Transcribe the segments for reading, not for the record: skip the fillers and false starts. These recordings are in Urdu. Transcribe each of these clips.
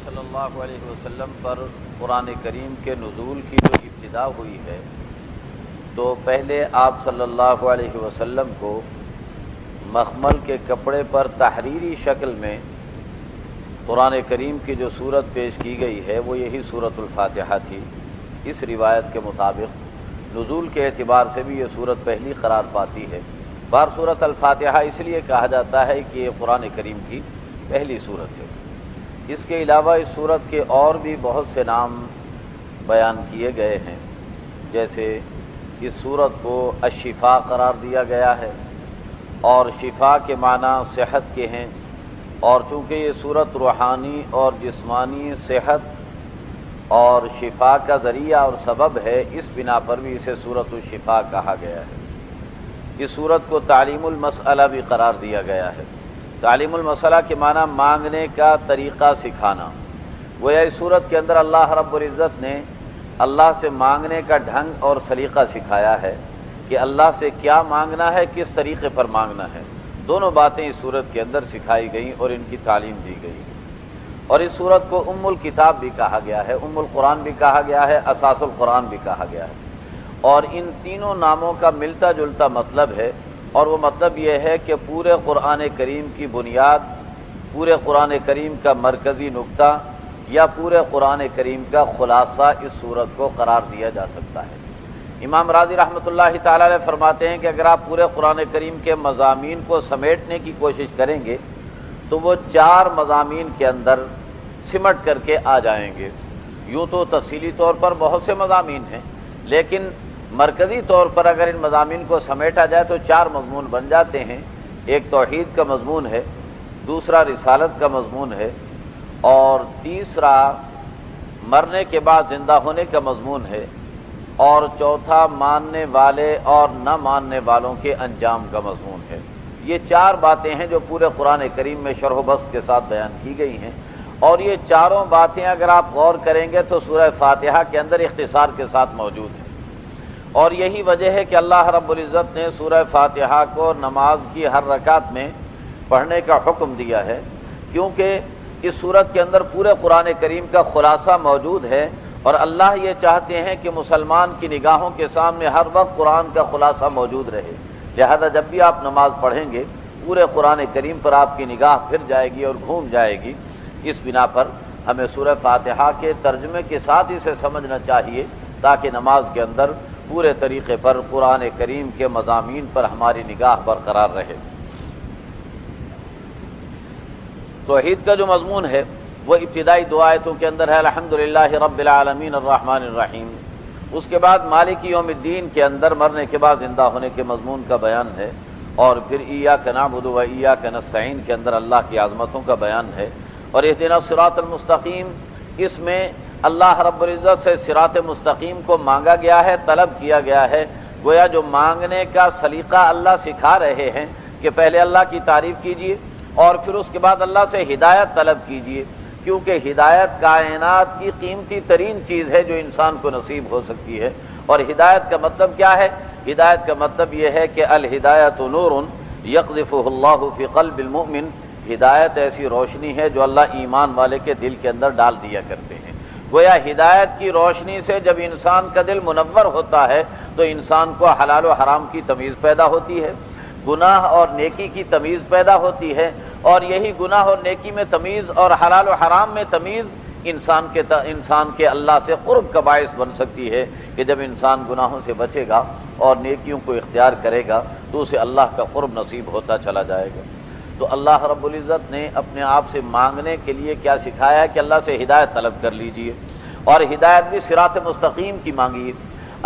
صلی اللہ علیہ وسلم پر قرآن کریم کے نزول کی جو ابتدا ہوئی ہے تو پہلے آپ صلی اللہ علیہ وسلم کو مخمل کے کپڑے پر تحریری شکل میں قرآن کریم کی جو صورت پیش کی گئی ہے وہ یہی سورۃ الفاتحہ تھی۔ اس روایت کے مطابق نزول کے اعتبار سے بھی یہ صورت پہلی قرار پاتی ہے۔ بار سورۃ الفاتحہ اس لیے کہا جاتا ہے کہ یہ قرآن کریم کی پہلی صورت ہے۔ اس کے علاوہ اس صورت کے اور بھی بہت سے نام بیان کیے گئے ہیں، جیسے اس صورت کو الشفاء قرار دیا گیا ہے اور شفاء کے معنی صحت کے ہیں، اور چونکہ یہ صورت روحانی اور جسمانی صحت اور شفاء کا ذریعہ اور سبب ہے، اس بنا پر بھی اسے سورۃ الشفاء کہا گیا ہے۔ اس صورت کو تعلیم المسئلہ بھی قرار دیا گیا ہے۔ تعلیم المسئلہ کے معنی مانگنے کا طریقہ سکھانا۔ گویا اس صورت کے اندر اللہ رب العزت نے اللہ سے مانگنے کا ڈھنگ اور سلیقہ سکھایا ہے کہ اللہ سے کیا مانگنا ہے، کس طریقے پر مانگنا ہے۔ دونوں باتیں اس صورت کے اندر سکھائی گئیں اور ان کی تعلیم دی گئی۔ اور اس صورت کو ام الکتاب بھی کہا گیا ہے، ام القرآن بھی کہا گیا ہے، اساس القرآن بھی کہا گیا ہے۔ اور ان تینوں ناموں کا ملتا جلتا مطلب ہے، اور وہ مطلب یہ ہے کہ پورے قرآن کریم کی بنیاد، پورے قرآن کریم کا مرکزی نقطہ یا پورے قرآن کریم کا خلاصہ اس صورت کو قرار دیا جا سکتا ہے۔ امام راضی رحمۃ اللہ تعالی علیہ فرماتے ہیں کہ اگر آپ پورے قرآن کریم کے مضامین کو سمیٹنے کی کوشش کریں گے تو وہ 4 مضامین کے اندر سمٹ کر کے آ جائیں گے۔ یوں تو تفصیلی طور پر بہت سے مضامین ہیں، لیکن مرکزی طور پر اگر ان مضامین کو سمیٹا جائے تو 4 مضمون بن جاتے ہیں۔ ایک توحید کا مضمون ہے، دوسرا رسالت کا مضمون ہے، اور تیسرا مرنے کے بعد زندہ ہونے کا مضمون ہے، اور چوتھا ماننے والے اور نہ ماننے والوں کے انجام کا مضمون ہے۔ یہ 4 باتیں ہیں جو پورے قرآن کریم میں شرح و بسط کے ساتھ بیان کی گئی ہیں، اور یہ چاروں باتیں اگر آپ غور کریں گے تو سورہ فاتحہ کے اندر اختصار کے ساتھ موجود ہیں۔ اور یہی وجہ ہے کہ اللہ رب العزت نے سورہ فاتحہ کو نماز کی ہر رکعت میں پڑھنے کا حکم دیا ہے، کیونکہ اس صورت کے اندر پورے قرآن کریم کا خلاصہ موجود ہے، اور اللہ یہ چاہتے ہیں کہ مسلمان کی نگاہوں کے سامنے ہر وقت قرآن کا خلاصہ موجود رہے۔ لہذا جب بھی آپ نماز پڑھیں گے پورے قرآن کریم پر آپ کی نگاہ پھر جائے گی اور گھوم جائے گی۔ اس بنا پر ہمیں سورہ فاتحہ کے ترجمے کے ساتھ اسے سمجھنا چاہیے تاکہ نماز کے اندر پورے طریقے پر قرآن کریم کے مضامین پر ہماری نگاہ برقرار رہے۔ توحید کا جو مضمون ہے وہ ابتدائی 2 آیتوں کے اندر ہے، الحمدللہ رب العالمین الرحمن الرحیم۔ اس کے بعد مالک یوم الدین کے اندر مرنے کے بعد زندہ ہونے کے مضمون کا بیان ہے، اور پھر ایاک نعبد و ایاک نستعین کے اندر اللہ کی عظمتوں کا بیان ہے، اور اہدنا الصراط المستقیم، اس میں اللہ رب العزت سے صراط مستقیم کو مانگا گیا ہے، طلب کیا گیا ہے۔ گویا جو مانگنے کا سلیقہ اللہ سکھا رہے ہیں کہ پہلے اللہ کی تعریف کیجیے اور پھر اس کے بعد اللہ سے ہدایت طلب کیجیے، کیونکہ ہدایت کائنات کی قیمتی ترین چیز ہے جو انسان کو نصیب ہو سکتی ہے۔ اور ہدایت کا مطلب کیا ہے؟ ہدایت کا مطلب یہ ہے کہ الہدایت نور یقذفہ اللہ فی قلب المؤمن، ہدایت ایسی روشنی ہے جو اللہ ایمان والے کے دل کے اندر ڈال دیا کرتے ہیں۔ گویا ہدایت کی روشنی سے جب انسان کا دل منور ہوتا ہے تو انسان کو حلال و حرام کی تمیز پیدا ہوتی ہے، گناہ اور نیکی کی تمیز پیدا ہوتی ہے، اور یہی گناہ اور نیکی میں تمیز اور حلال و حرام میں تمیز انسان کے اللہ سے قرب کا باعث بن سکتی ہے کہ جب انسان گناہوں سے بچے گا اور نیکیوں کو اختیار کرے گا تو اسے اللہ کا قرب نصیب ہوتا چلا جائے گا۔ تو اللہ رب العزت نے اپنے آپ سے مانگنے کے لیے کیا سکھایا ہے کہ اللہ سے ہدایت طلب کر لیجئے، اور ہدایت بھی صراط مستقیم کی مانگیے۔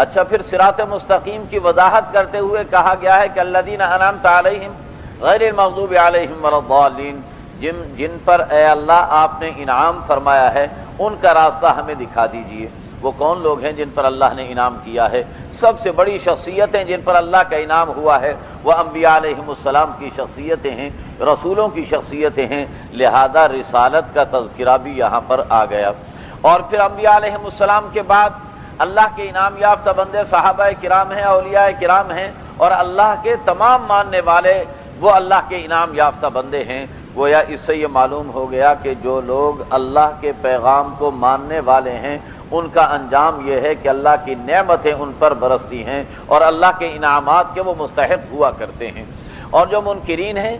اچھا، پھر صراط مستقیم کی وضاحت کرتے ہوئے کہا گیا ہے کہ الذین انعمت علیہم غیر المغضوب علیہم ولا الضالین، جن پر اے اللہ آپ نے انعام فرمایا ہے ان کا راستہ ہمیں دکھا دیجئے۔ وہ کون لوگ ہیں جن پر اللہ نے انعام کیا ہے؟ سب سے بڑی شخصیتیں جن پر اللہ کا انعام ہوا ہے وہ انبیاء علیہم السلام کی شخصیتیں ہیں، رسولوں کی شخصیتیں ہیں، لہذا رسالت کا تذکرہ بھی یہاں پر آ گیا۔ اور پھر انبیاء علیہم السلام کے بعد اللہ کے انعام یافتہ بندے صحابہ کرام ہیں، اولیاء کرام ہیں، اور اللہ کے تمام ماننے والے وہ اللہ کے انعام یافتہ بندے ہیں گویا اس سے یہ معلوم ہو گیا کہ جو لوگ اللہ کے پیغام کو ماننے والے ہیں ان کا انجام یہ ہے کہ اللہ کی نعمتیں ان پر برستی ہیں اور اللہ کے انعامات کے وہ مستحق ہوا کرتے ہیں۔ اور جو منکرین ہیں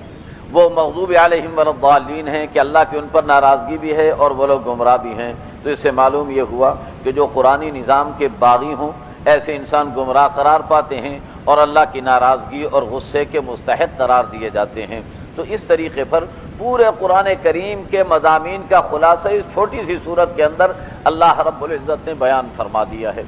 وہ مغضوب علیہم والضالین ہیں کہ اللہ کی ان پر ناراضگی بھی ہے اور وہ لوگ گمراہ بھی ہیں۔ تو اس سے معلوم یہ ہوا کہ جو قرآنی نظام کے باغی ہوں ایسے انسان گمراہ قرار پاتے ہیں اور اللہ کی ناراضگی اور غصے کے مستحق قرار دیے جاتے ہیں۔ تو اس طریقے پر پورے قرآن کریم کے مضامین کا خلاصہ اس چھوٹی سی صورت کے اندر اللہ رب العزت نے بیان فرما دیا ہے۔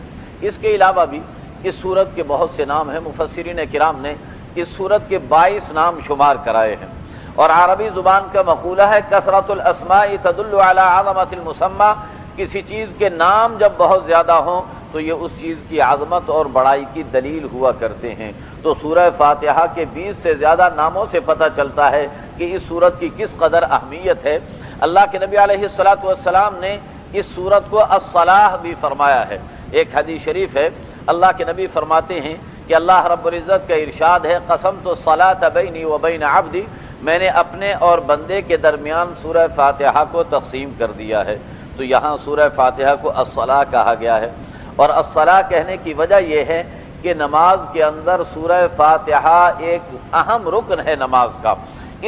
اس کے علاوہ بھی اس صورت کے بہت سے نام ہیں، مفسرین کرام نے اس صورت کے 22 نام شمار کرائے ہیں، اور عربی زبان کا مقولہ ہے کثرت الاسماء تدل علی عظمت المسمى، کسی چیز کے نام جب بہت زیادہ ہوں تو یہ اس چیز کی عظمت اور بڑائی کی دلیل ہوا کرتے ہیں۔ تو سورہ فاتحہ کے 20 سے زیادہ ناموں سے پتہ چلتا ہے کہ اس سورت کی کس قدر اہمیت ہے۔ اللہ کے نبی علیہ الصلوۃ والسلام نے اس سورت کو الصلاح بھی فرمایا ہے۔ ایک حدیث شریف ہے، اللہ کے نبی فرماتے ہیں کہ اللہ رب العزت کا ارشاد ہے قسمت الصلاۃ بینی و بین عبدی، میں نے اپنے اور بندے کے درمیان سورہ فاتحہ کو تقسیم کر دیا ہے۔ تو یہاں سورہ فاتحہ کو الصلاح کہا گیا ہے، اور الصلاح کہنے کی وجہ یہ ہے کہ نماز کے اندر سورہ فاتحہ ایک اہم رکن ہے نماز کا،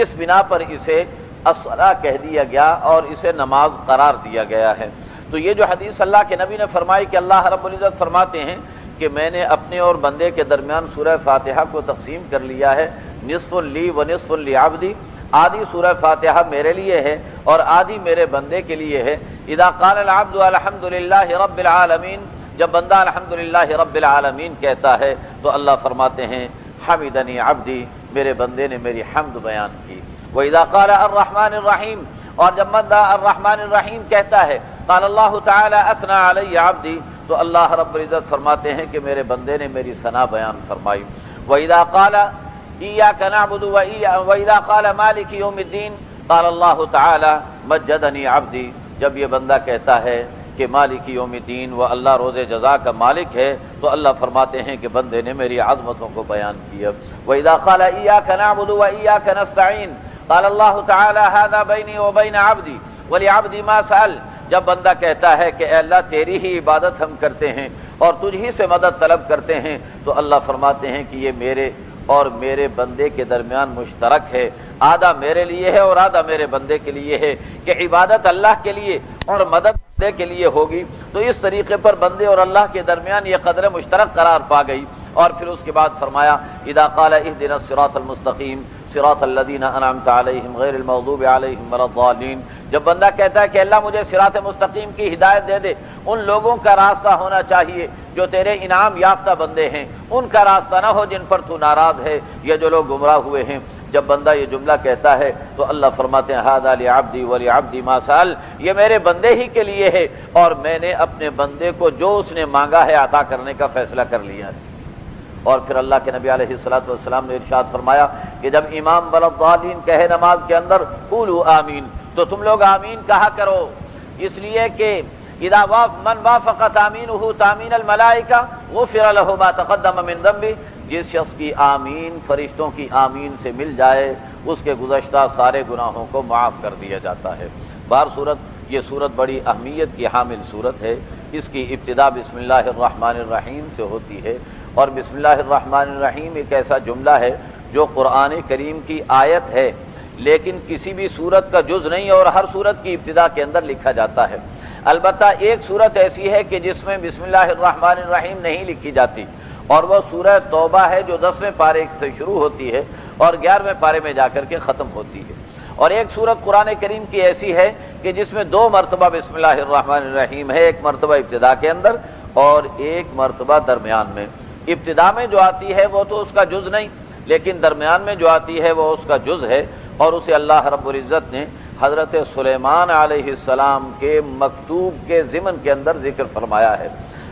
اس بنا پر اسے الصلاح کہہ دیا گیا اور اسے نماز قرار دیا گیا ہے۔ تو یہ جو حدیث اللہ کے نبی نے فرمائی کہ اللہ رب العزت فرماتے ہیں کہ میں نے اپنے اور بندے کے درمیان سورہ فاتحہ کو تقسیم کر لیا ہے، نصف لی و نصف لعبدی، آدھی سورہ فاتحہ میرے لیے ہے اور آدھی میرے بندے کے لیے ہے۔ اذا قال العبد الحمد للہ رب العالمین، جب بندہ الحمدللہ رب العالمین کہتا ہے تو اللہ فرماتے ہیں حمدنی عبدی، میرے بندے نے میری حمد بیان کی۔ وَإِذَا قَالَ الرَّحْمَٰنِ الرَّحِيمِ، اور جب بندہ الرحمن الرحیم کہتا ہے قال اللہ تعالی اثنى علی عبدی، تو اللہ رب العزت فرماتے ہیں کہ میرے بندے نے میری ثنا بیان فرمائی۔ وَإِذَا قَالَ إِيَّاكَ نَعْبُدُ وَإِذَا قَالَ مَالِكِ يَوْمِ الدِّينِ قال اللہ تعالی مجدنی عبدی، جب یہ بندہ کہتا ہے کہ مالک یوم الدین، وہ اللہ روز جزا کا مالک ہے، تو اللہ فرماتے ہیں کہ بندے نے میری عظمتوں کو بیان کیا۔ وَإِذَا قَالَ إِيَّاكَ نَعْبُدُ وَإِيَّاكَ نَسْتَعِينُ قال اللہ تعالی هَذَا بَيْنِي وَبَيْنَ عَبْدِي وَلِعَبْدِي مَا سَأَلَ، جب بندہ کہتا ہے کہ اے اللہ تیری ہی عبادت ہم کرتے ہیں اور تجھ ہی سے مدد طلب کرتے ہیں، تو اللہ فرماتے ہیں کہ یہ میرے اور میرے بندے کے درمیان مشترک ہے، آدھا میرے لیے ہے اور آدھا میرے بندے کے لیے ہے، کہ عبادت اللہ کے لیے اور مدد بندے کے لیے ہوگی۔ تو اس طریقے پر بندے اور اللہ کے درمیان یہ قدر مشترک قرار پا گئی۔ اور پھر اس کے بعد فرمایا اذا قال اهدنا الصراط المستقیم صراط الذین انعمت علیہم غیر المغضوب علیہم ولا الضالین، جب بندہ کہتا ہے کہ اللہ مجھے صراط مستقیم کی ہدایت دے دے، ان لوگوں کا راستہ ہونا چاہیے جو تیرے انعام یافتہ بندے ہیں، ان کا راستہ نہ ہو جن پر تو ناراض ہے یا جو لوگ گمراہ ہوئے ہیں۔ جب بندہ یہ جملہ کہتا ہے تو اللہ فرماتے ہیں ھذا لعبدی ولعبدی ما سأل، یہ میرے بندے ہی کے لیے ہے اور میں نے اپنے بندے کو جو اس نے مانگا ہے عطا کرنے کا فیصلہ کر لیا ہے۔ اور پھر اللہ کے نبی علیہ الصلوۃ والسلام نے ارشاد فرمایا کہ جب امام والضالین کہے نماز کے اندر قولوا آمین، تو تم لوگ آمین کہا کرو، اس لیے کہ اذا من وافق تامینہ تامین الملائکہ غفر له ما تقدم من ذنبہ، جس شخص کی آمین فرشتوں کی آمین سے مل جائے اس کے گزشتہ سارے گناہوں کو معاف کر دیا جاتا ہے۔ بہر صورت یہ صورت بڑی اہمیت کی حامل صورت ہے، اس کی ابتدا بسم اللہ الرحمن الرحیم سے ہوتی ہے، اور بسم اللہ الرحمن الرحیم ایک ایسا جملہ ہے جو قرآن کریم کی آیت ہے لیکن کسی بھی صورت کا جز نہیں، اور ہر صورت کی ابتدا کے اندر لکھا جاتا ہے۔ البتہ ایک صورت ایسی ہے کہ جس میں بسم اللہ الرحمن الرحیم نہیں لکھی جاتی، اور وہ سورہ توبہ ہے جو 10ویں پارے سے شروع ہوتی ہے اور 11ویں پارے میں جا کر کے ختم ہوتی ہے۔ اور ایک سورت قرآن کریم کی ایسی ہے کہ جس میں 2 مرتبہ بسم اللہ الرحمن الرحیم ہے، ایک مرتبہ ابتدا کے اندر اور ایک مرتبہ درمیان میں۔ ابتدا میں جو آتی ہے وہ تو اس کا جز نہیں، لیکن درمیان میں جو آتی ہے وہ اس کا جز ہے، اور اسے اللہ رب العزت نے حضرت سلیمان علیہ السلام کے مکتوب کے ضمن کے اندر ذکر فرمایا ہے۔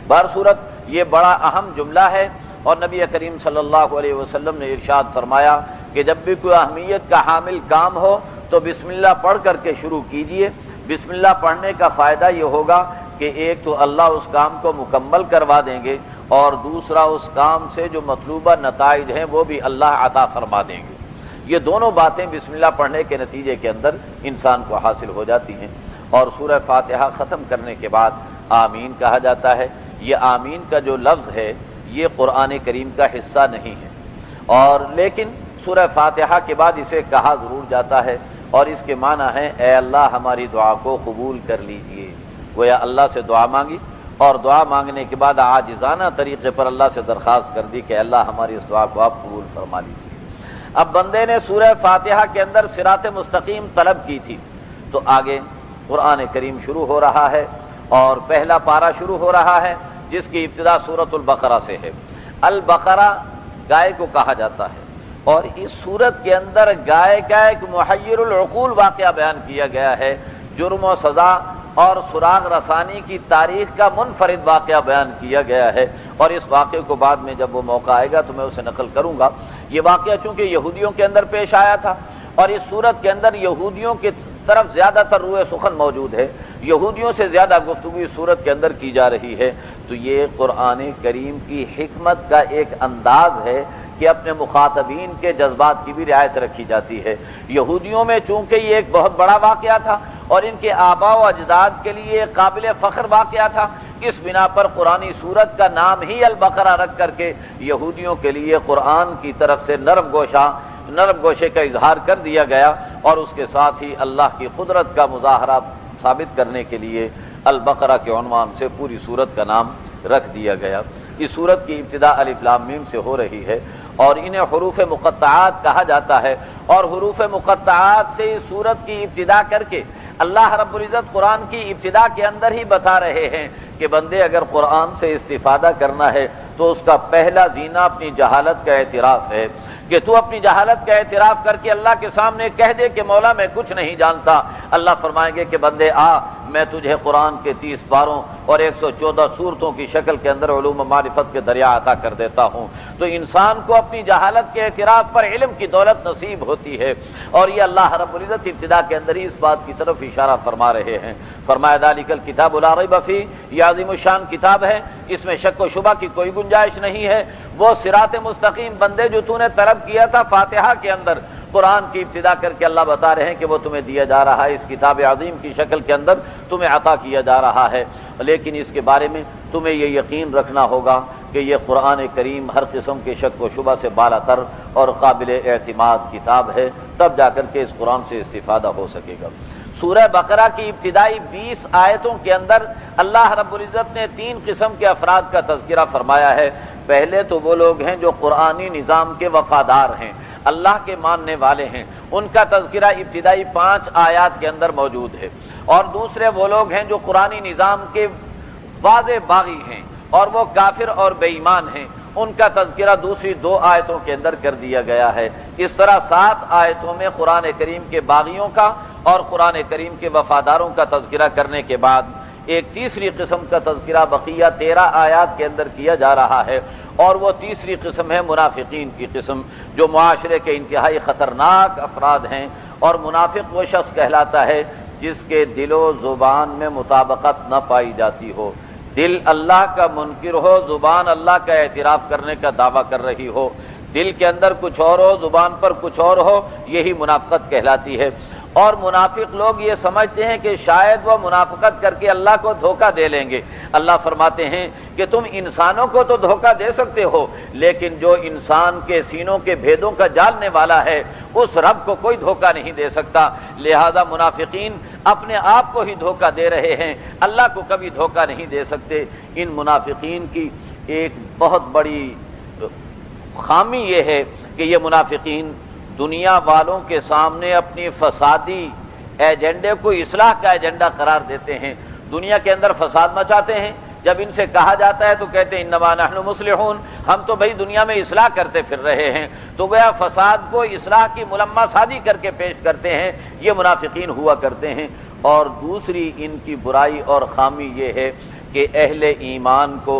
بہر صورت یہ بڑا اہم جملہ ہے، اور نبی کریم صلی اللہ علیہ وسلم نے ارشاد فرمایا کہ جب بھی کوئی اہمیت کا حامل کام ہو تو بسم اللہ پڑھ کر کے شروع کیجئے۔ بسم اللہ پڑھنے کا فائدہ یہ ہوگا کہ ایک تو اللہ اس کام کو مکمل کروا دیں گے، اور دوسرا اس کام سے جو مطلوبہ نتائج ہیں وہ بھی اللہ عطا فرما دیں گے۔ یہ دونوں باتیں بسم اللہ پڑھنے کے نتیجے کے اندر انسان کو حاصل ہو جاتی ہیں۔ اور سورہ فاتحہ ختم کرنے کے بعد آمین کہا جاتا ہے۔ یہ آمین کا جو لفظ ہے یہ قرآن کریم کا حصہ نہیں ہے، اور لیکن سورہ فاتحہ کے بعد اسے کہا ضرور جاتا ہے، اور اس کے معنی ہے اے اللہ ہماری دعا کو قبول کر لیجئے۔ گویا اللہ سے دعا مانگی، اور دعا مانگنے کے بعد عاجزانہ طریقے پر اللہ سے درخواست کر دی کہ اللہ ہماری اس دعا کو آپ قبول فرما لیجیے۔ اب بندے نے سورہ فاتحہ کے اندر صراط مستقیم طلب کی تھی، تو آگے قرآن کریم شروع ہو رہا ہے، اور پہلا پارہ شروع ہو رہا ہے جس کی ابتدا سورۃ البقرہ سے ہے۔ البقرہ گائے کو کہا جاتا ہے، اور اس سورت کے اندر گائے کا ایک محیر العقول واقعہ بیان کیا گیا ہے، جرم و سزا اور سراغ رسانی کی تاریخ کا منفرد واقعہ بیان کیا گیا ہے، اور اس واقعے کو بعد میں جب وہ موقع آئے گا تو میں اسے نقل کروں گا۔ یہ واقعہ چونکہ یہودیوں کے اندر پیش آیا تھا، اور اس سورت کے اندر یہودیوں کی طرف زیادہ تر روئے سخن موجود ہے، یہودیوں سے زیادہ گفتگو اس سورت کے اندر کی جا رہی ہے، تو یہ قرآن کریم کی حکمت کا ایک انداز ہے کہ اپنے مخاطبین کے جذبات کی بھی رعایت رکھی جاتی ہے۔ یہودیوں میں چونکہ یہ ایک بہت بڑا واقعہ تھا اور ان کے آباء و اجداد کے لیے قابل فخر واقعہ تھا، اس بنا پر قرآنی سورت کا نام ہی البقرہ رکھ کر کے یہودیوں کے لیے قرآن کی طرف سے نرم گوشے کا اظہار کر دیا گیا، اور اس کے ساتھ ہی اللہ کی قدرت کا مظاہرہ ثابت کرنے کے لیے البقرہ کے عنوان سے پوری سورت کا نام رکھ دیا گیا۔ اس سورت کی ابتدا الف لام میم سے ہو رہی ہے، اور انہیں حروف مقطعات کہا جاتا ہے، اور حروف مقطعات سے اس سورت کی ابتدا کر کے اللہ رب العزت قرآن کی ابتدا کے اندر ہی بتا رہے ہیں کہ بندے اگر قرآن سے استفادہ کرنا ہے تو اس کا پہلا زینہ اپنی جہالت کا اعتراف ہے، کہ تو اپنی جہالت کا اعتراف کر کے اللہ کے سامنے کہہ دے کہ مولا میں کچھ نہیں جانتا۔ اللہ فرمائیں گے کہ بندے آ، میں تجھے قرآن کے 30 پاروں اور 114 سورتوں کی شکل کے اندر علوم و معرفت کے دریا عطا کر دیتا ہوں۔ تو انسان کو اپنی جہالت کے اعتراف پر علم کی دولت نصیب ہوتی ہے، اور یہ اللہ رب العزت ابتدا کے اندر ہی اس بات کی طرف اشارہ فرما رہے ہیں۔ فرمایا ذالک الکتاب لا ریب فیہ، یہ عظیم الشان کتاب ہے، اس میں شک و شبہ کی کوئی گنجائش نہیں ہے۔ وہ صراط مستقیم بندے جو تو نے طلب کیا تھا فاتحہ کے اندر، قرآن کی ابتدا کر کے اللہ بتا رہے ہیں کہ وہ تمہیں دیا جا رہا ہے، اس کتاب عظیم کی شکل کے اندر تمہیں عطا کیا جا رہا ہے، لیکن اس کے بارے میں تمہیں یہ یقین رکھنا ہوگا کہ یہ قرآن کریم ہر قسم کے شک و شبہ سے بالا تر اور قابل اعتماد کتاب ہے، تب جا کر کے اس قرآن سے استفادہ ہو سکے گا۔ سورہ بقرہ کی ابتدائی 20 آیتوں کے اندر اللہ رب العزت نے 3 قسم کے افراد کا تذکرہ فرمایا ہے۔ پہلے تو وہ لوگ ہیں جو قرآنی نظام کے وفادار ہیں، اللہ کے ماننے والے ہیں، ان کا تذکرہ ابتدائی 5 آیات کے اندر موجود ہے۔ اور دوسرے وہ لوگ ہیں جو قرآنی نظام کے واضح باغی ہیں اور وہ کافر اور بے ایمان ہیں، ان کا تذکرہ دوسری 2 آیتوں کے اندر کر دیا گیا ہے۔ اس طرح 7 آیتوں میں قرآن کریم کے باغیوں کا اور قرآن کریم کے وفاداروں کا تذکرہ کرنے کے بعد ایک تیسری قسم کا تذکرہ بقیہ 13 آیات کے اندر کیا جا رہا ہے، اور وہ تیسری قسم ہے منافقین کی قسم، جو معاشرے کے انتہائی خطرناک افراد ہیں، اور منافق وہ شخص کہلاتا ہے جس کے دل و زبان میں مطابقت نہ پائی جاتی ہو، دل اللہ کا منکر ہو، زبان اللہ کا اعتراف کرنے کا دعویٰ کر رہی ہو، دل کے اندر کچھ اور ہو، زبان پر کچھ اور ہو، یہی منافقت کہلاتی ہے۔ اور منافق لوگ یہ سمجھتے ہیں کہ شاید وہ منافقت کر کے اللہ کو دھوکہ دے لیں گے۔ اللہ فرماتے ہیں کہ تم انسانوں کو تو دھوکہ دے سکتے ہو، لیکن جو انسان کے سینوں کے بھیدوں کا جاننے والا ہے اس رب کو کوئی دھوکہ نہیں دے سکتا۔ لہذا منافقین اپنے آپ کو ہی دھوکہ دے رہے ہیں، اللہ کو کبھی دھوکہ نہیں دے سکتے۔ ان منافقین کی ایک بہت بڑی خامی یہ ہے کہ یہ منافقین دنیا والوں کے سامنے اپنی فسادی ایجنڈے کو اصلاح کا ایجنڈا قرار دیتے ہیں، دنیا کے اندر فساد مچاتے ہیں۔ جب ان سے کہا جاتا ہے تو کہتے ہیں انما نحن مصلحون، ہم تو بھائی دنیا میں اصلاح کرتے پھر رہے ہیں، تو گویا فساد کو اصلاح کی ملمہ سازی کر کے پیش کرتے ہیں، یہ منافقین ہوا کرتے ہیں۔ اور دوسری ان کی برائی اور خامی یہ ہے کہ اہل ایمان کو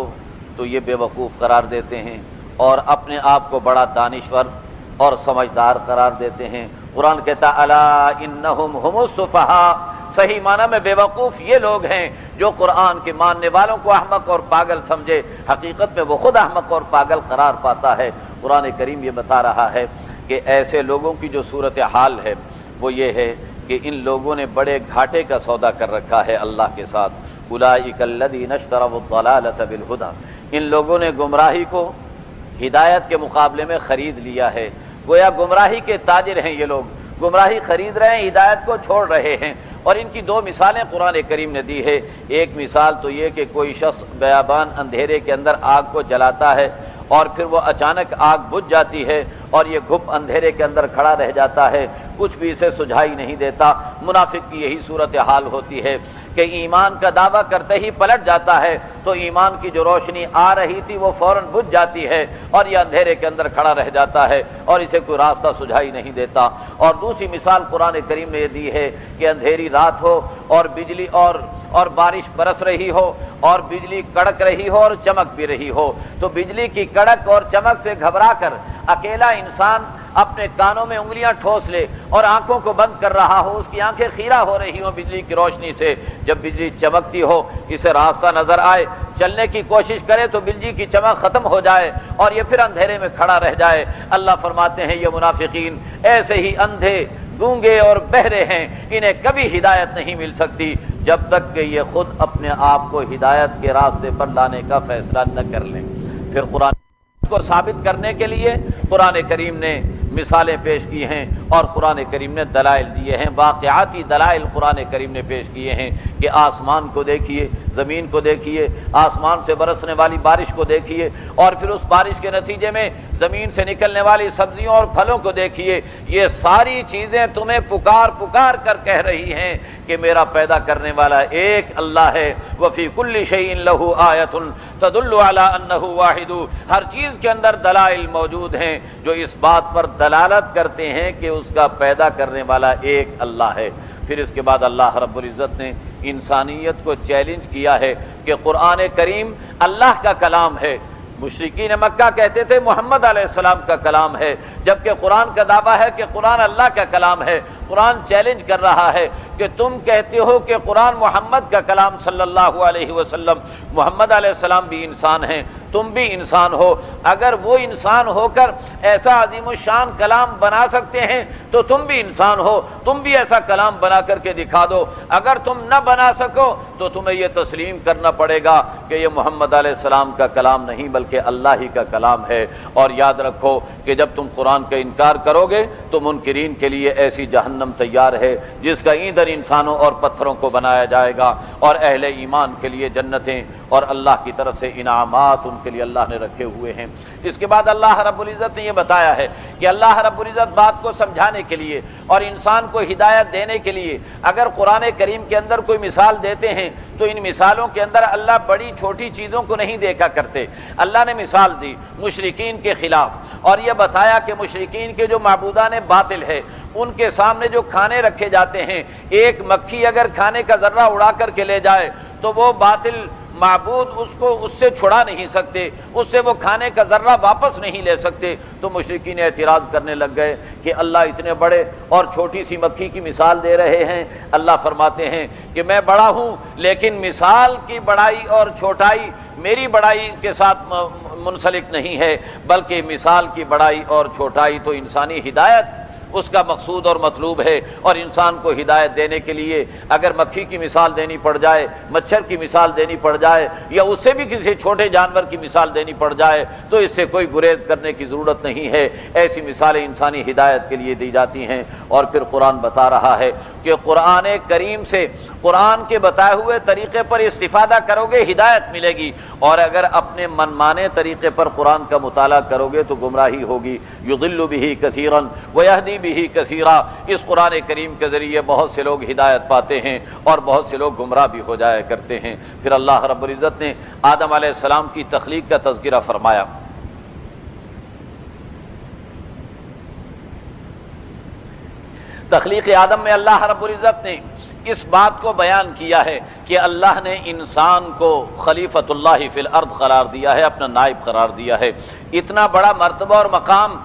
تو یہ بے وقوف قرار دیتے ہیں اور اپنے آپ کو بڑا دانشور اور سمجھدار قرار دیتے ہیں۔ قرآن کہتا الا انہم ہم السفہاء، صحیح معنی میں بے وقوف یہ لوگ ہیں جو قرآن کے ماننے والوں کو احمق اور پاگل سمجھے، حقیقت میں وہ خود احمق اور پاگل قرار پاتا ہے۔ قرآن کریم یہ بتا رہا ہے کہ ایسے لوگوں کی جو صورتحال ہے وہ یہ ہے کہ ان لوگوں نے بڑے گھاٹے کا سودا کر رکھا ہے اللہ کے ساتھ. اولئک الذین اشتروا الضلالۃ بالہدی، ان لوگوں نے گمراہی کو ہدایت کے مقابلے میں خرید لیا ہے. گویا گمراہی کے تاجر ہیں یہ لوگ، گمراہی خرید رہے ہیں، ہدایت کو چھوڑ رہے ہیں. اور ان کی دو مثالیں قرآن کریم نے دی ہے. ایک مثال تو یہ کہ کوئی شخص بیابان اندھیرے کے اندر آگ کو جلاتا ہے اور پھر وہ اچانک آگ بجھ جاتی ہے اور یہ گھپ اندھیرے کے اندر کھڑا رہ جاتا ہے، کچھ بھی اسے سجھائی نہیں دیتا. منافق کی یہی صورتحال ہوتی ہے کہ ایمان کا دعویٰ کرتے ہی پلٹ جاتا ہے تو ایمان کی جو روشنی آ رہی تھی وہ فوراً بجھ جاتی ہے اور یہ اندھیرے کے اندر کھڑا رہ جاتا ہے اور اسے کوئی راستہ سجھائی نہیں دیتا. اور دوسری مثال قرآن کریم نے یہ دی ہے کہ اندھیری رات ہو اور بجلی اور بارش برس رہی ہو اور بجلی کڑک رہی ہو اور چمک بھی رہی ہو، تو بجلی کی کڑک اور چمک سے گھبرا کر اکیلا انسان اپنے کانوں میں انگلیاں ٹھوس لے اور آنکھوں کو بند کر رہا ہو، اس کی آنکھیں خیرہ ہو رہی ہوں بجلی کی روشنی سے. جب بجلی چمکتی ہو اسے راستہ نظر آئے، چلنے کی کوشش کرے تو بجلی کی چمک ختم ہو جائے اور یہ پھر اندھیرے میں کھڑا رہ جائے. اللہ فرماتے ہیں یہ منافقین ایسے ہی اندھے، گونگے اور بہرے ہیں، انہیں کبھی ہدایت نہیں مل سکتی جب تک کہ یہ خود اپنے آپ کو ہدایت کے راستے پر لانے کا فیصلہ نہ کر لیں. پھر قرآن کو ثابت کرنے کے لیے قرآن کریم نے مثالیں پیش کی ہیں اور قرآن کریم نے دلائل دیے ہیں، واقعاتی دلائل قرآن کریم نے پیش کیے ہیں کہ آسمان کو دیکھیے، زمین کو دیکھیے، آسمان سے برسنے والی بارش کو دیکھیے اور پھر اس بارش کے نتیجے میں زمین سے نکلنے والی سبزیوں اور پھلوں کو دیکھیے. یہ ساری چیزیں تمہیں پکار پکار کر کہہ رہی ہیں کہ میرا پیدا کرنے والا ایک اللہ ہے. وفی کل شیء لہ آیۃ تدل علی انہ واحد، ہر چیز کے اندر دلائل موجود ہیں جو اس بات پر دلالت کرتے ہیں کہ اس کا پیدا کرنے والا ایک اللہ ہے. پھر اس کے بعد اللہ رب العزت نے انسانیت کو چیلنج کیا ہے کہ قرآن کریم اللہ کا کلام ہے. مشرکین مکہ کہتے تھے محمد علیہ السلام کا کلام ہے، جبکہ قرآن کا دعویٰ ہے کہ قرآن اللہ کا کلام ہے. قرآن چیلنج کر رہا ہے کہ تم کہتے ہو کہ قرآن محمد کا کلام صلی اللہ علیہ وسلم، محمد علیہ السلام بھی انسان ہیں، تم بھی انسان ہو. اگر وہ انسان ہو کر ایسا عظیم الشان کلام بنا سکتے ہیں تو تم بھی انسان ہو، تم بھی ایسا کلام بنا کر کے دکھا دو. اگر تم نہ بنا سکو تو تمہیں یہ تسلیم کرنا پڑے گا کہ یہ محمد علیہ السلام کا کلام نہیں بلکہ اللہ ہی کا کلام ہے. اور یاد رکھو کہ جب تم قرآن کا انکار کرو گے تو منکرین کے لیے ایسی جہنم تیار ہے جس کا ایندھن انسانوں اور پتھروں کو بنایا جائے گا، اور اہل ایمان کے لیے جنتیں اور اللہ کی طرف سے انعامات ان کے لیے اللہ نے رکھے ہوئے ہیں. اس کے بعد اللہ رب العزت نے یہ بتایا ہے کہ اللہ رب العزت بات کو سمجھانے کے لیے اور انسان کو ہدایت دینے کے لیے اگر قرآن کریم کے اندر کوئی مثال دیتے ہیں تو ان مثالوں کے اندر اللہ بڑی چھوٹی چیزوں کو نہیں دیکھا کرتے. اللہ نے مثال دی مشرکین کے خلاف اور یہ بتایا کہ مشرکین کے جو معبودان باطل ہے ان کے سامنے جو کھانے رکھے جاتے ہیں، ایک مکھی اگر کھانے کا ذرہ اڑا کر کے لے جائے تو وہ باطل معبود اس سے چھڑا نہیں سکتے، اس سے وہ کھانے کا ذرہ واپس نہیں لے سکتے. تو مشرکین اعتراض کرنے لگ گئے کہ اللہ اتنے بڑے اور چھوٹی سی مکھی کی مثال دے رہے ہیں. اللہ فرماتے ہیں کہ میں بڑا ہوں لیکن مثال کی بڑائی اور چھوٹائی میری بڑائی کے ساتھ منسلک نہیں ہے، بلکہ مثال کی بڑائی اور چھوٹائی تو انسانی ہدایت اس کا مقصود اور مطلوب ہے. اور انسان کو ہدایت دینے کے لیے اگر مکھی کی مثال دینی پڑ جائے، مچھر کی مثال دینی پڑ جائے یا اس سے بھی کسی چھوٹے جانور کی مثال دینی پڑ جائے تو اس سے کوئی گریز کرنے کی ضرورت نہیں ہے. ایسی مثالیں انسانی ہدایت کے لیے دی جاتی ہیں. اور پھر قرآن بتا رہا ہے کہ قرآن کریم سے قرآن کے بتائے ہوئے طریقے پر استفادہ کرو گے ہدایت ملے گی، اور اگر اپنے منمانے طریقے پر قرآن کا مطالعہ کرو گے تو گمراہی ہوگی. یضل بہ کثیرا ویہدی بہ کثیرا، اس قرآن کریم کے ذریعے بہت سے لوگ ہدایت پاتے ہیں اور بہت سے لوگ گمراہ بھی ہو جایا کرتے ہیں. پھر اللہ رب العزت نے آدم علیہ السلام کی تخلیق کا تذکرہ فرمایا. تخلیق آدم میں اللہ رب العزت نے اس بات کو بیان کیا ہے کہ اللہ نے انسان کو خلیفۃ اللہ فی الارض قرار دیا ہے، اپنا نائب قرار دیا ہے. اتنا بڑا مرتبہ اور مقام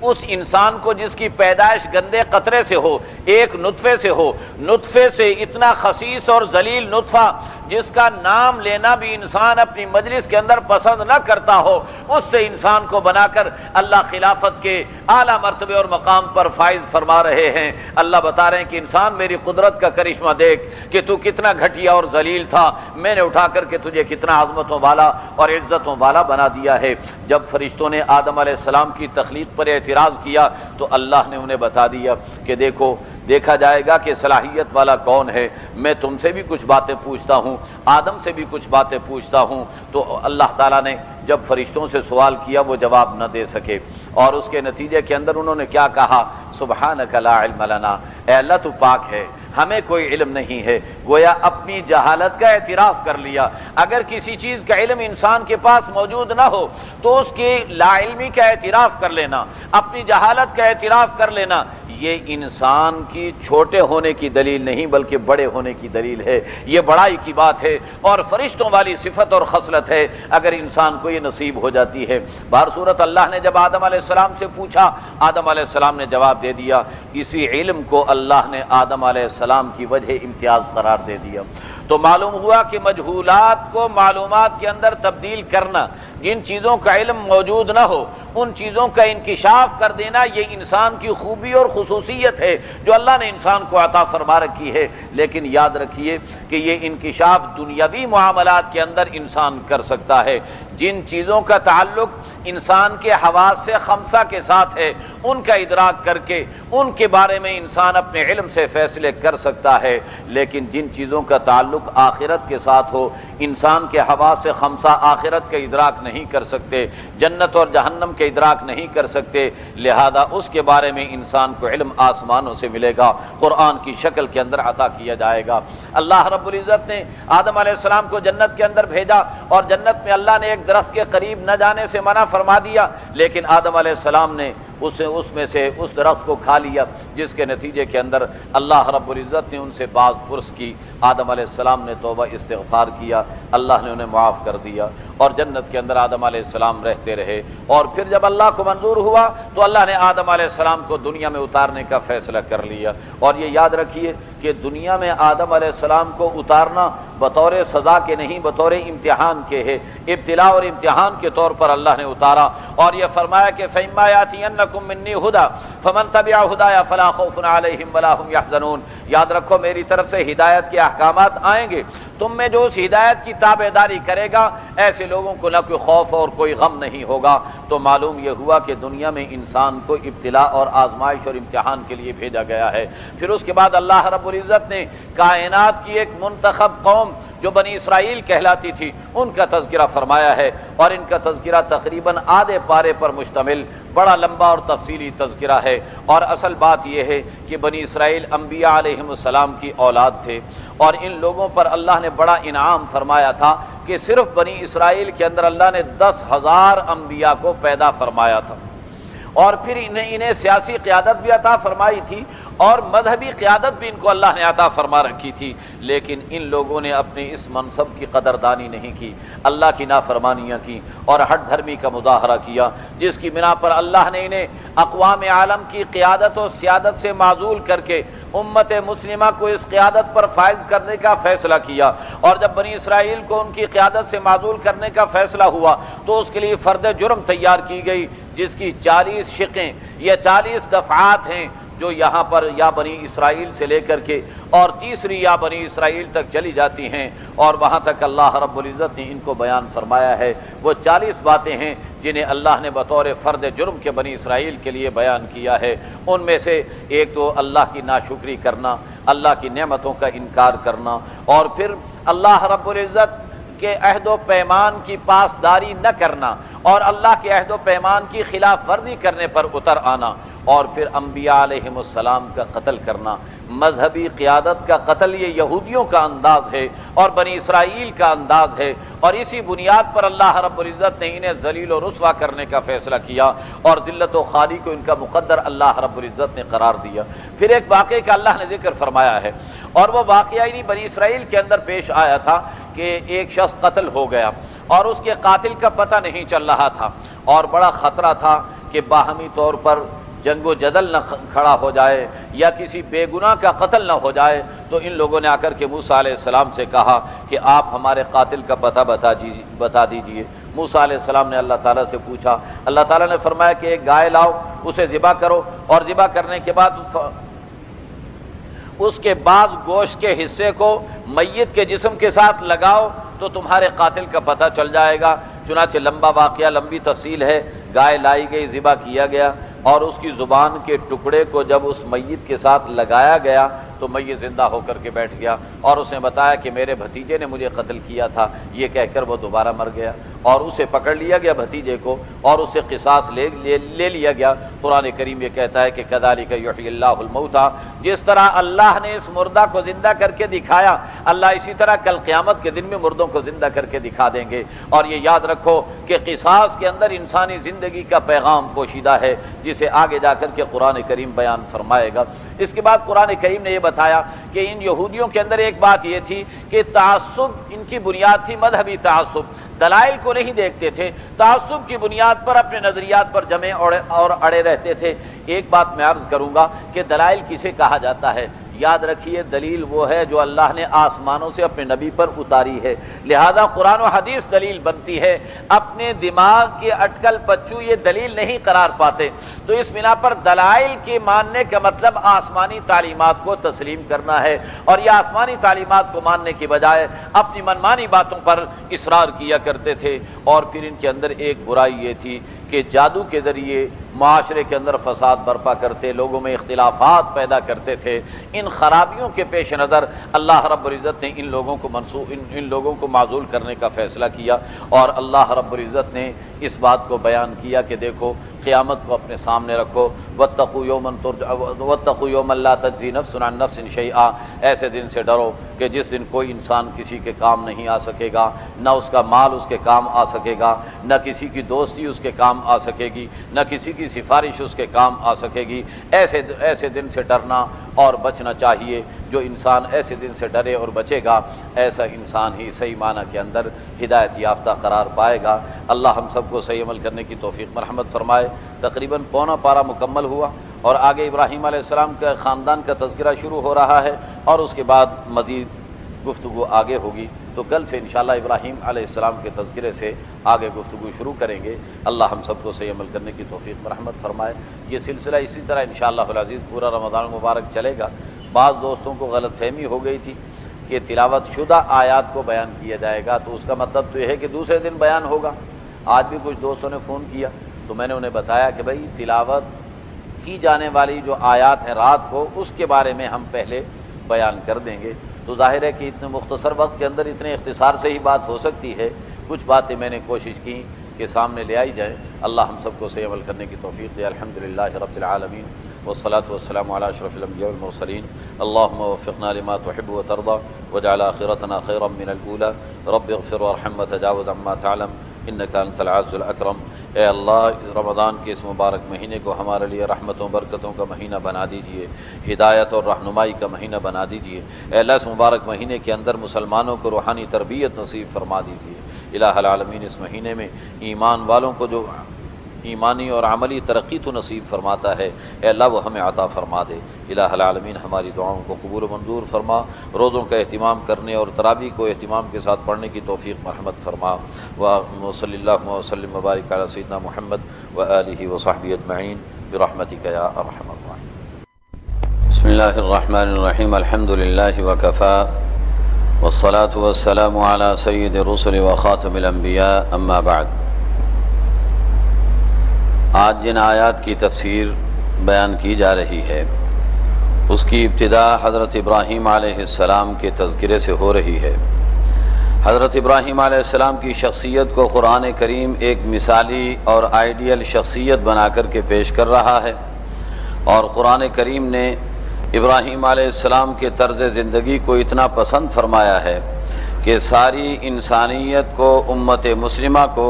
اس انسان کو جس کی پیدائش گندے قطرے سے ہو، ایک نطفے سے ہو، نطفے سے اتنا خسیس اور ذلیل نطفہ جس کا نام لینا بھی انسان اپنی مجلس کے اندر پسند نہ کرتا ہو، اس سے انسان کو بنا کر اللہ خلافت کے اعلیٰ مرتبے اور مقام پر فائز فرما رہے ہیں۔ اللہ بتا رہے ہیں کہ انسان میری قدرت کا کرشمہ دیکھ کہ تو کتنا گھٹیا اور ذلیل تھا، میں نے اٹھا کر کے تجھے کتنا عظمتوں والا اور عزتوں والا بنا دیا ہے۔ جب فرشتوں نے آدم علیہ السلام کی تخلیق پر اعتراض کیا تو اللہ نے انہیں بتا دیا کہ دیکھا جائے گا کہ صلاحیت والا کون ہے، میں تم سے بھی کچھ باتیں پوچھتا ہوں، آدم سے بھی کچھ باتیں پوچھتا ہوں۔ تو اللہ تعالیٰ نے جب فرشتوں سے سوال کیا وہ جواب نہ دے سکے، اور اس کے نتیجے کے اندر انہوں نے کیا کہا؟ سبحانک لا علم لنا، اے اللہ تو پاک ہے، ہمیں کوئی علم نہیں ہے۔ گویا اپنی جہالت کا اعتراف کر لیا۔ اگر کسی چیز کا علم انسان کے پاس موجود نہ ہو تو اس کی لا علمی کا اعتراف کر لینا، اپنی جہالت کا اعتراف کر لینا، یہ انسان کی چھوٹے ہونے کی دلیل نہیں بلکہ بڑے ہونے کی دلیل ہے، یہ بڑائی کی بات ہے اور فرشتوں والی صفت اور خصلت ہے اگر انسان کو یہ نصیب ہو جاتی ہے۔ بہر صورت اللہ نے جب آدم علیہ السلام سے پوچھا، آدم علیہ السلام نے جواب دے دیا۔ اسی علم کو اللہ نے آدم علیہ السلام کی وجہ امتیاز قرار دے دیا۔ تو معلوم ہوا کہ مجہولات کو معلومات کے اندر تبدیل کرنا، جن چیزوں کا علم موجود نہ ہو ان چیزوں کا انکشاف کر دینا، یہ انسان کی خوبی اور خصوصیت ہے جو اللہ نے انسان کو عطا فرما رکھی ہے۔ لیکن یاد رکھیے کہ یہ انکشاف دنیاوی معاملات کے اندر انسان کر سکتا ہے۔ جن چیزوں کا تعلق انسان کے حواس سے خمسہ کے ساتھ ہے ان کا ادراک کر کے ان کے بارے میں انسان اپنے علم سے فیصلے کر سکتا ہے، لیکن جن چیزوں کا تعلق آخرت کے ساتھ ہو انسان کے حواس سے خمسہ آخرت کا ادراک نہیں کر سکتے، جنت اور جہنم کے ادراک نہیں کر سکتے، لہذا اس کے بارے میں انسان کو علم آسمانوں سے ملے گا، قرآن کی شکل کے اندر عطا کیا جائے گا۔ اللہ رب العزت نے آدم علیہ السلام کو جنت کے اندر بھیجا اور جنت میں اللہ نے ایک درخت کے قریب نہ جانے سے منع فرما دیا، لیکن آدم علیہ السلام نے اس میں سے اس درخت کو کھا لیا، جس کے نتیجے کے اندر اللہ رب العزت نے ان سے باز پرس کی۔ آدم علیہ السلام نے توبہ استغفار کیا، اللہ نے انہیں معاف کر دیا اور جنت کے اندر آدم علیہ السلام رہتے رہے۔ اور پھر جب اللہ کو منظور ہوا تو اللہ نے آدم علیہ السلام کو دنیا میں اتارنے کا فیصلہ کر لیا۔ اور یہ یاد رکھیے کہ دنیا میں آدم علیہ السلام کو اتارنا بطور سزا کے نہیں، بطور امتحان کے ہے، ابتلاء اور امتحان کے طور پر اللہ نے اتارا، اور یہ فرمایا کہ فَإِمَّا يَأْتِيَنَّكُم مِّنِّي هُدًى فَمَن تَبِعَ هُدَايَ فَلَا خَوْفٌ عَلَيْهِمْ وَلَا هُمْ يَحْزَنُونَ۔ یاد رکھو میری طرف سے ہدایت کے احکامات آئیں گے، تم میں جو اس ہدایت کی تابعداری کرے گا ایسے لوگوں کو نہ کوئی خوف اور کوئی غم نہیں ہوگا۔ تو معلوم یہ ہوا کہ دنیا میں انسان کو ابتلاء اور آزمائش اور امتحان کے لیے بھیجا گیا ہے۔ پھر اس کے بعد اللہ رب العزت نے کائنات کی ایک منتخب قوم جو بنی اسرائیل کہلاتی تھی ان کا تذکرہ فرمایا ہے، اور ان کا تذکرہ تقریباً آدھے پارے پر مشتمل بڑا لمبا اور تفصیلی تذکرہ ہے۔ اور اصل بات یہ ہے کہ بنی اسرائیل انبیاء علیہم السلام کی اولاد تھے، اور ان لوگوں پر اللہ نے بڑا انعام فرمایا تھا کہ صرف بنی اسرائیل کے اندر اللہ نے 10,000 انبیاء کو پیدا فرمایا تھا، اور پھر انہیں سیاسی قیادت بھی عطا فرمائی تھی اور مذہبی قیادت بھی ان کو اللہ نے عطا فرما رکھی تھی، لیکن ان لوگوں نے اپنے اس منصب کی قدردانی نہیں کی، اللہ کی نافرمانیاں کی اور ہٹ دھرمی کا مظاہرہ کیا، جس کی بنا پر اللہ نے انہیں اقوام عالم کی قیادت و سیادت سے معزول کر کے امت مسلمہ کو اس قیادت پر فائز کرنے کا فیصلہ کیا۔ اور جب بنی اسرائیل کو ان کی قیادت سے معزول کرنے کا فیصلہ ہوا تو اس کے لیے فرد جرم تیار کی گئی، جس کی 40 شقیں یا 40 دفعات ہیں جو یہاں پر یا بنی اسرائیل سے لے کر کے اور تیسری یا بنی اسرائیل تک چلی جاتی ہیں، اور وہاں تک اللہ رب العزت نے ان کو بیان فرمایا ہے۔ وہ 40 باتیں ہیں جنہیں اللہ نے بطور فرد جرم کے بنی اسرائیل کے لیے بیان کیا ہے۔ ان میں سے ایک تو اللہ کی ناشکری کرنا، اللہ کی نعمتوں کا انکار کرنا، اور پھر اللہ رب العزت کے عہد و پیمان کی پاسداری نہ کرنا، اور اللہ کے عہد و پیمان کی خلاف ورزی کرنے پر اتر آنا، اور پھر انبیاء علیہم السلام کا قتل کرنا۔ مذہبی قیادت کا قتل یہ یہودیوں کا انداز ہے اور بنی اسرائیل کا انداز ہے، اور اسی بنیاد پر اللہ رب العزت نے انہیں ذلیل و رسوا کرنے کا فیصلہ کیا اور ذلت و خالی کو ان کا مقدر اللہ رب العزت نے قرار دیا۔ پھر ایک واقعے کا اللہ نے ذکر فرمایا ہے، اور وہ واقعہ انہی بنی اسرائیل کے اندر پیش آیا تھا کہ ایک شخص قتل ہو گیا اور اس کے قاتل کا پتہ نہیں چل رہا تھا، اور بڑا خطرہ تھا کہ باہمی طور پر جنگ و جدل نہ کھڑا ہو جائے یا کسی بے گناہ کا قتل نہ ہو جائے، تو ان لوگوں نے آ کر کے موسیٰ علیہ السلام سے کہا کہ آپ ہمارے قاتل کا پتہ بتا دیجئے۔ موسیٰ علیہ السلام نے اللہ تعالیٰ سے پوچھا، اللہ تعالیٰ نے فرمایا کہ ایک گائے لاؤ، اسے ذبح کرو، اور ذبح کرنے کے بعد اس کے بعد گوشت کے حصے کو میت کے جسم کے ساتھ لگاؤ تو تمہارے قاتل کا پتہ چل جائے گا۔ چنانچہ لمبا واقعہ، لمبی تفصیل ہے، گائے لائی گئی، ذبح کیا گیا، اور اس کی زبان کے ٹکڑے کو جب اس میت کے ساتھ لگایا گیا تو میت زندہ ہو کر کے بیٹھ گیا، اور اس نے بتایا کہ میرے بھتیجے نے مجھے قتل کیا تھا، یہ کہہ کر وہ دوبارہ مر گیا، اور اسے پکڑ لیا گیا بھتیجے کو، اور اس سے قصاص لے لیا گیا۔ قرآن کریم یہ کہتا ہے کہ کذالک یحیی اللہ الموتیٰ، جس طرح اللہ نے اس مردہ کو زندہ کر کے دکھایا، اللہ اسی طرح کل قیامت کے دن میں مردوں کو زندہ کر کے دکھا دیں گے۔ اور یہ یاد رکھو کہ قصاص کے اندر انسانی زندگی کا پیغام پوشیدہ ہے، جسے آگے جا کر کے قرآن کریم بیان فرمائے گا۔ اس کے بعد قرآن کریم نے یہ بتایا کہ ان یہودیوں کے اندر ایک بات یہ تھی کہ تعصب ان کی بنیاد تھی، مذہبی تعصب، دلائل کو نہیں دیکھتے تھے، تعصب کی بنیاد پر اپنے نظریات پر جمے اور اڑے رہتے تھے۔ ایک بات میں عرض کروں گا کہ دلائل کسے کہا جاتا ہے؟ یاد رکھیے، دلیل وہ ہے جو اللہ نے آسمانوں سے اپنے نبی پر اتاری ہے، لہذا قرآن و حدیث دلیل بنتی ہے۔ اپنے دماغ کے اٹکل پچو یہ دلیل نہیں قرار پاتے، تو اس بنا پر دلائل کے ماننے کا مطلب آسمانی تعلیمات کو تسلیم کرنا ہے، اور یہ آسمانی تعلیمات کو ماننے کے بجائے اپنی منمانی باتوں پر اصرار کیا کرتے تھے۔ اور پھر ان کے اندر ایک برائی یہ تھی کہ جادو کے ذریعے معاشرے کے اندر فساد برپا کرتے، لوگوں میں اختلافات پیدا کرتے تھے۔ ان خرابیوں کے پیش نظر اللہ رب العزت نے ان لوگوں کو معزول کرنے کا فیصلہ کیا، اور اللہ رب العزت نے اس بات کو بیان کیا کہ دیکھو قیامت کو اپنے سامنے رکھو، واتقوا یوما لا تجزی نفس عن نفس شیئا، ایسے دن سے ڈرو کہ جس دن کوئی انسان کسی کے کام نہیں آ سکے گا، نہ اس کا مال اس کے کام آ سکے گا، نہ کسی کی دوستی اس کے کام آ سکے گی، نہ کسی کی سفارش اس کے کام آ سکے گی۔ ایسے دن سے ڈرنا اور بچنا چاہیے۔ جو انسان ایسے دن سے ڈرے اور بچے گا، ایسا انسان ہی صحیح معنی کے اندر ہدایت یافتہ قرار پائے گا۔ اللہ ہم سب کو صحیح عمل کرنے کی توفیق مرحمت فرمائے۔ تقریباً پونا پارہ مکمل ہوا، اور آگے ابراہیم علیہ السلام کا خاندان کا تذکرہ شروع ہو رہا ہے، اور اس کے بعد مزید گفتگو آگے ہوگی۔ تو کل سے انشاءاللہ ابراہیم علیہ السلام کے تذکرے سے آگے گفتگو شروع کریں گے۔ اللہ ہم سب کو صحیح عمل کرنے کی توفیق مرحمت فرمائے۔ یہ سلسلہ اسی طرح انشاءاللہ العزیز پورا رمضان المبارک چلے گا۔ بعض دوستوں کو غلط فہمی ہو گئی تھی کہ تلاوت شدہ آیات کو بیان کیا جائے گا، تو اس کا مطلب تو یہ ہے کہ دوسرے دن بیان ہوگا۔ آج بھی کچھ دوستوں نے فون کیا تو میں نے انہیں بتایا کہ بھائی تلاوت کی جانے والی جو آیات ہیں رات کو، اس کے بارے میں ہم پہلے بیان کر دیں گے۔ تو ظاہر ہے کہ اتنے مختصر وقت کے اندر اتنے اختصار سے ہی بات ہو سکتی ہے۔ کچھ باتیں میں نے کوشش کی کہ سامنے لے آئی جائیں۔ اللہ ہم سب کو صحیح عمل کرنے کی توفیق دے۔ الحمدللہ رب العالمین، والصلاة والسلام على أشرف الأنبياء والمرسلين، اللهم وفقنا لما تحب وترضى واجعل آخرتنا خيرا من الأولى، رب اغفر وارحم وتجاوز عما تعلم إنك أنت العز الأكرم۔ اے اللہ، رمضان کے اس مبارک مہینے کو ہمارے لیے رحمتوں برکتوں کا مہینہ بنا دیجئے، ہدایت اور رہنمائی کا مہینہ بنا دیجئے۔ اے اللہ، اس مبارک مہینے کے اندر مسلمانوں کو روحانی تربیت نصیب فرما دیجئے۔ الہ العالمین، اس مہینے میں ایمان والوں کو جو ایمانی اور عملی ترقی تو نصیب فرماتا ہے، اے اللہ وہ ہمیں عطا فرما دے۔ الہ العالمین، ہماری دعاؤں کو قبول و منظور فرما، روزوں کا اہتمام کرنے اور تراویح کو اہتمام کے ساتھ پڑھنے کی توفیق مرحمت فرما۔ وصلی اللہ وسلم وبارک علی سیدنا محمد وآلہ وصحبہ اجمعین برحمتک یا ارحم الراحمین۔ بسم اللہ الرحمن الرحیم، الحمد للہ وکفی والصلاة والسلام علی سید الرسل وخاتم الانبیاء، اما بعد۔ آج جن آیات کی تفسیر بیان کی جا رہی ہے، اس کی ابتدا حضرت ابراہیم علیہ السلام کے تذکرے سے ہو رہی ہے۔ حضرت ابراہیم علیہ السلام کی شخصیت کو قرآن کریم ایک مثالی اور آئیڈیل شخصیت بنا کر کے پیش کر رہا ہے، اور قرآن کریم نے ابراہیم علیہ السلام کے طرز زندگی کو اتنا پسند فرمایا ہے کہ ساری انسانیت کو، امت مسلمہ کو،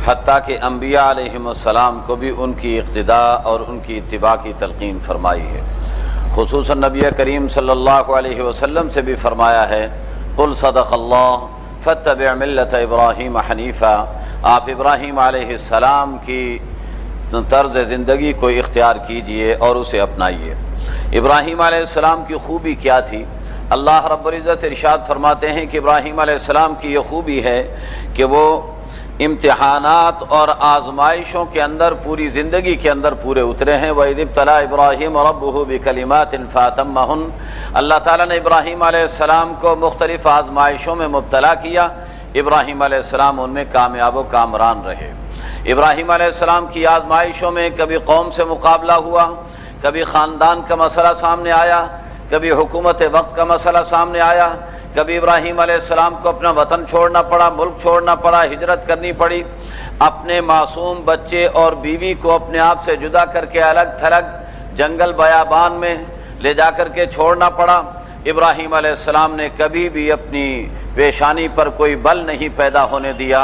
حتیٰ کہ انبیاء علیہم السلام کو بھی ان کی اقتداء اور ان کی اتباع کی تلقین فرمائی ہے۔ خصوصاً نبی کریم صلی اللہ علیہ وسلم سے بھی فرمایا ہے، قل صدق اللہ فاتبع ملت ابراہیم حنیفا۔ آپ ابراہیم علیہ السلام کی طرز زندگی کو اختیار کیجئے اور اسے اپنائیے۔ ابراہیم علیہ السلام کی خوبی کیا تھی؟ اللہ رب العزت ارشاد فرماتے ہیں کہ ابراہیم علیہ السلام کی یہ خوبی ہے کہ وہ امتحانات اور آزمائشوں کے اندر پوری زندگی کے اندر پورے اترے ہیں۔ وَإِذِ ابْتَلَىٰ إِبْرَاهِيمُ رَبُّهُ بِكَلِمَاتٍ فَأَتَمَّهُنَّ، اللہ تعالیٰ نے ابراہیم علیہ السلام کو مختلف آزمائشوں میں مبتلا کیا، ابراہیم علیہ السلام ان میں کامیاب و کامران رہے۔ ابراہیم علیہ السلام کی آزمائشوں میں کبھی قوم سے مقابلہ ہوا، کبھی خاندان کا مسئلہ سامنے آیا، کبھی حکومت وقت کا مسئلہ سامنے آیا، کبھی ابراہیم علیہ السلام کو اپنا وطن چھوڑنا پڑا، ملک چھوڑنا پڑا، ہجرت کرنی پڑی، اپنے معصوم بچے اور بیوی کو اپنے آپ سے جدا کر کے الگ تھلگ جنگل بیابان میں لے جا کر کے چھوڑنا پڑا۔ ابراہیم علیہ السلام نے کبھی بھی اپنی پیشانی پر کوئی بل نہیں پیدا ہونے دیا،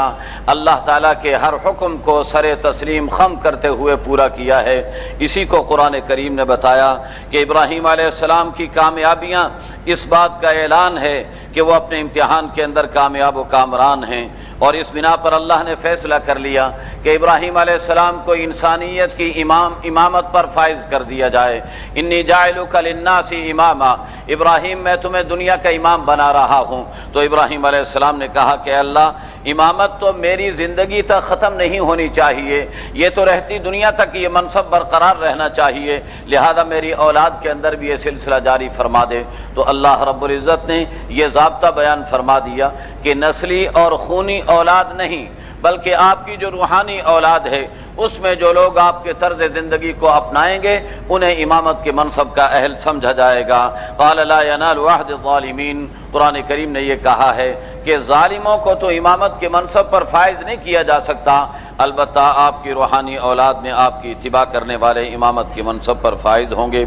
اللہ تعالیٰ کے ہر حکم کو سر تسلیم خم کرتے ہوئے پورا کیا ہے۔ اسی کو قرآن کریم نے بتایا کہ ابراہیم علیہ السلام کی کامیابیاں اس بات کا اعلان ہے کہ وہ اپنے امتحان کے اندر کامیاب و کامران ہیں، اور اس بنا پر اللہ نے فیصلہ کر لیا کہ ابراہیم علیہ السلام کو انسانیت کی امامت پر فائز کر دیا جائے۔ انی جاعلک للناس اماما، ابراہیم میں تمہیں دنیا کا امام بنا رہا ہوں۔ تو ابراہیم علیہ السلام نے کہا کہ اللہ، امامت تو میری زندگی تک ختم نہیں ہونی چاہیے، یہ تو رہتی دنیا تک یہ منصب برقرار رہنا چاہیے، لہذا میری اولاد کے اندر بھی یہ سلسلہ جاری فرما دے۔ تو اللہ رب العزت نے یہ ضابطہ بیان فرما دیا کہ نسلی اور خونی اولاد نہیں، بلکہ آپ کی جو روحانی اولاد ہے اس میں جو لوگ آپ کے طرز زندگی کو اپنائیں گے انہیں امامت کے منصب کا اہل سمجھا جائے گا۔ قال لا ينال عهد الظالمین، قرآن کریم نے یہ کہا ہے کہ ظالموں کو تو امامت کے منصب پر فائز نہیں کیا جا سکتا، البتہ آپ کی روحانی اولاد میں آپ کی اتباع کرنے والے امامت کے منصب پر فائز ہوں گے۔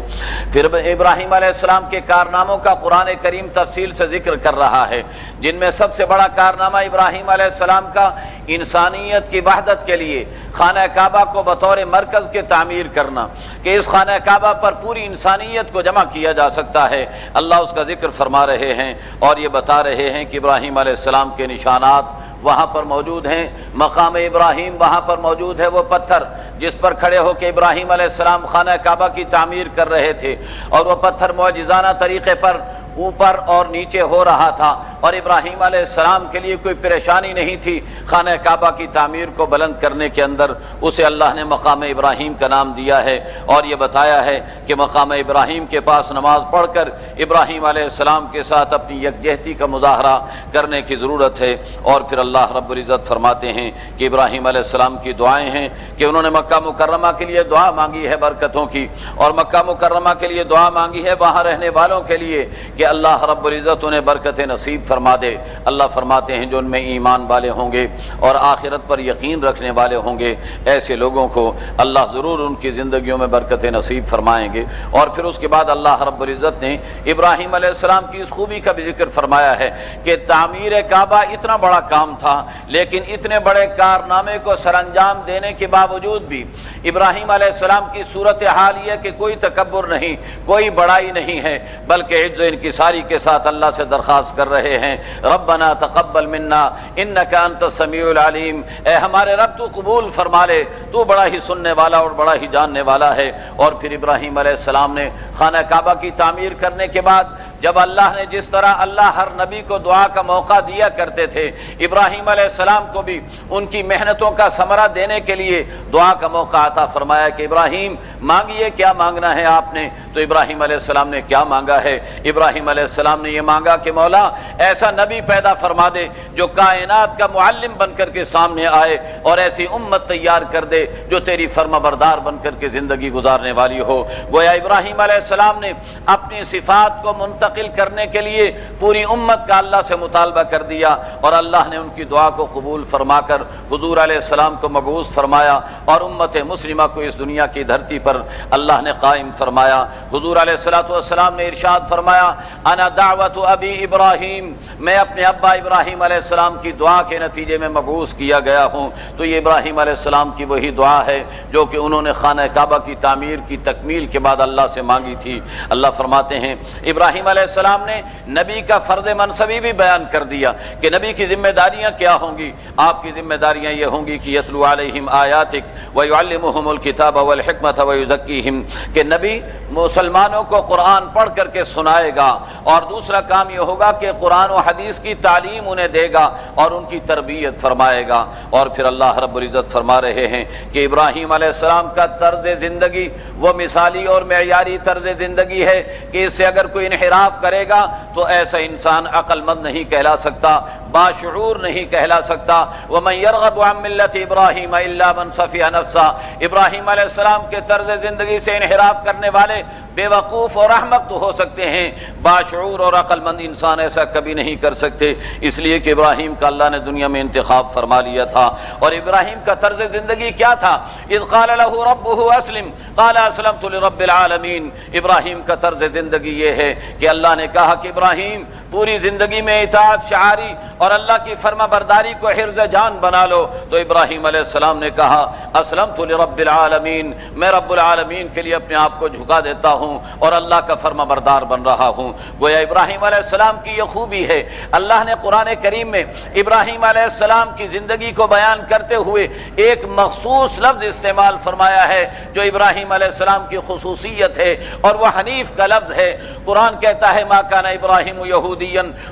پھر ابراہیم علیہ السلام کے کارناموں کا قرآن کریم تفصیل سے ذکر کر رہا ہے، جن میں سب سے بڑا کارنامہ ابراہیم علیہ السلام کا انسانیت کی وحدت کے لیے خانہ کعبہ کو بطور مرکز کے تعمیر کرنا، کہ اس خانہ کعبہ پر پوری انسانیت کو جمع کیا جا سکتا ہے۔ اللہ اس کا ذکر فرما رہے ہیں اور یہ بتا رہے ہیں کہ ابراہیم علیہ السلام کے نشانات وہاں پر موجود ہیں۔ مقام ابراہیم وہاں پر موجود ہے، وہ پتھر جس پر کھڑے ہو کے ابراہیم علیہ السلام خانہ کعبہ کی تعمیر کر رہے تھے، اور وہ پتھر معجزانہ طریقے پر اوپر اور نیچے ہو رہا تھا، اور ابراہیم علیہ السلام کے لیے کوئی پریشانی نہیں تھی خانہ کعبہ کی تعمیر کو بلند کرنے کے اندر۔ اسے اللہ نے مقام ابراہیم کا نام دیا ہے، اور یہ بتایا ہے کہ مقام ابراہیم کے پاس نماز پڑھ کر ابراہیم علیہ السلام کے ساتھ اپنی یکجہتی کا مظاہرہ کرنے کی ضرورت ہے۔ اور پھر اللہ رب العزت فرماتے ہیں کہ ابراہیم علیہ السلام کی دعائیں ہیں کہ انہوں نے مکہ مکرمہ کے لیے دعا مانگی ہے برکتوں کی، اور مکہ مکرمہ کے لیے دعا مانگی ہے وہاں رہنے والوں کے لیے کہ اللہ رب العزت انہیں برکت نصیب فرما دے۔ اللہ فرماتے ہیں جو ان میں ایمان والے ہوں گے اور آخرت پر یقین رکھنے والے ہوں گے، ایسے لوگوں کو اللہ ضرور ان کی زندگیوں میں برکت نصیب فرمائیں گے۔ اور پھر اس کے بعد اللہ رب العزت نے ابراہیم علیہ السلام کی اس خوبی کا بھی ذکر فرمایا ہے کہ تعمیر کعبہ اتنا بڑا کام تھا، لیکن اتنے بڑے کارنامے کو سر انجام دینے کے باوجود بھی ابراہیم علیہ السلام کی صورتحال یہ کہ کوئی تکبر نہیں، کوئی بڑائی نہیں ہے، بلکہ عجز و انکساری کے ساتھ اللہ سے درخواست کر رہے ہیں، ربنا تقبل منا انک انت السمیع العلیم، اے ہمارے رب تو قبول فرما لے، تو بڑا ہی سننے والا اور بڑا ہی جاننے والا ہے۔ اور پھر ابراہیم علیہ السلام نے خانہ کعبہ کی تعمیر کرنے کے بعد جب اللہ نے جس طرح اللہ ہر نبی کو دعا کا موقع دیا کرتے تھے، ابراہیم علیہ السلام کو بھی ان کی محنتوں کا ثمرہ دینے کے لیے دعا کا موقع عطا فرمایا کہ ابراہیم مانگیے کیا مانگنا ہے آپ نے۔ تو ابراہیم علیہ السلام نے کیا مانگا ہے؟ ابراہیم علیہ السلام نے یہ مانگا کہ مولا ایسا نبی پیدا فرما دے جو کائنات کا معلم بن کر کے سامنے آئے، اور ایسی امت تیار کر دے جو تیری فرما بردار بن کر کے زندگی گزارنے والی ہو۔ گویا ابراہیم علیہ السلام نے اپنی صفات کو منتقل کرنے کے لیے پوری امت کا اللہ سے مطالبہ کر دیا، اور اللہ نے ان کی دعا کو قبول فرما کر حضور علیہ السلام کو مبعوث فرمایا، اور امت مسلمہ کو اس دنیا کی دھرتی پر اللہ نے قائم فرمایا۔ حضور علیہ السلام نے ارشاد فرمایا، انا دعوت ابی ابراہیم، میں اپنے ابا ابراہیم علیہ السلام کی دعا کے نتیجے میں مبعوث کیا گیا ہوں۔ تو یہ ابراہیم علیہ السلام کی وہی دعا ہے جو کہ انہوں نے خانہ کعبہ کی تعمیر کی تکمیل کے بعد اللہ سے مانگی تھی۔ اللہ فرماتے ہیں ابراہیم علیہ السلام نے نبی کا فرض منصبی بھی بیان کر دیا کہ نبی کی ذمہ داریاں کیا ہوں گی. آپ کی ذمہ داریاں یہ ہوں گی کہ یتلو علیہم آیاتک ویعلمہم الکتاب والحکمۃ ویزکیہم، کہ نبی مسلمانوں کو قرآن پڑھ کر کے سنائے گا، اور دوسرا کام یہ ہوگا کہ قرآن و حدیث کی تعلیم انہیں دے گا اور ان کی تربیت فرمائے گا. اور پھر اللہ رب العزت فرما رہے ہیں کہ ابراہیم علیہ السلام کا طرز زندگی وہ مثالی اور معیاری طرز زندگی ہے کہ اس سے اگر کوئی انحراف کرے گا تو ایسا انسان عقل مند نہیں کہلا سکتا، باشعور نہیں کہلا سکتا. وَمَن يَرْغَبُ عَن مِّلَّةِ إِبْرَاهِيمَ إِلَّا مَن سَفِهَ نَفْسَهُ، ابراہیم علیہ السلام کے طرز زندگی سے انحراف کرنے والے بے وقوف اور احمق تو ہو سکتے ہیں، باشعور اور عقل مند انسان ایسا کبھی نہیں کر سکتے، اس لیے کہ ابراہیم کا اللہ نے دنیا میں انتخاب فرما لیا تھا. اور ابراہیم کا طرز زندگی کیا تھا؟ اذ قال له ربه اسلم قال اسلمت لرب العالمین. ابراہیم کا طرز زندگی یہ ہے کہ اللہ نے کہا کہ ابراہیم پوری زندگی میں اطاعت شعاری اور اللہ کی فرما برداری کو حرز جان بنا لو. تو ابراہیم علیہ السلام نے کہا اسلمت لرب العالمین، میں رب العالمین کے لیے اپنے آپ کو جھکا دیتا ہوں اور اللہ کا فرما بردار بن رہا ہوں. گویا ابراہیم علیہ السلام کی یہ خوبی ہے. اللہ نے قرآن کریم میں ابراہیم علیہ السلام کی زندگی کو بیان کرتے ہوئے ایک مخصوص لفظ استعمال فرمایا ہے جو ابراہیم علیہ السلام کی خصوصیت ہے، اور وہ حنیف کا لفظ ہے. قرآن کہتا ہے ما کان ابراہیم یہودیا